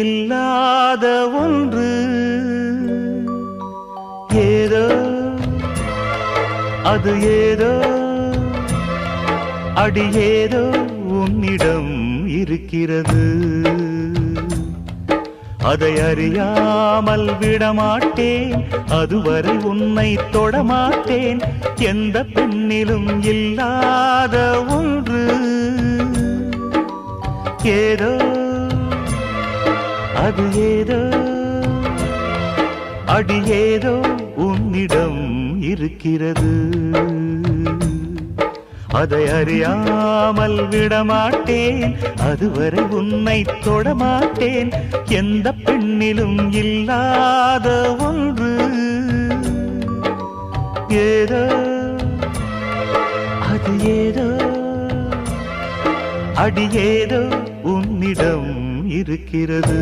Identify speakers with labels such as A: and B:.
A: இல்லாத ஒன்று ஏதோ அது ஏதோ அடி ஏதோ உன்னிடம் இருக்கிறது. அதை அறியாமல் விடமாட்டேன், அதுவரை உன்னை தொடமாட்டேன். எந்த பெண்ணிலும் இல்லாத ஒன்று ஏதோ அது ஏதோ அடி ஏதோ உன்னிடம் இருக்கிறது. அதை அறியாமல் விடமாட்டேன், அதுவரை உன்னை தொடமாட்டேன். எந்த பெண்ணிலும் இல்லாத ஒன்று ஏதோ அது ஏதோ அடி ஏதோ உன்னிடம் இருக்கிறது.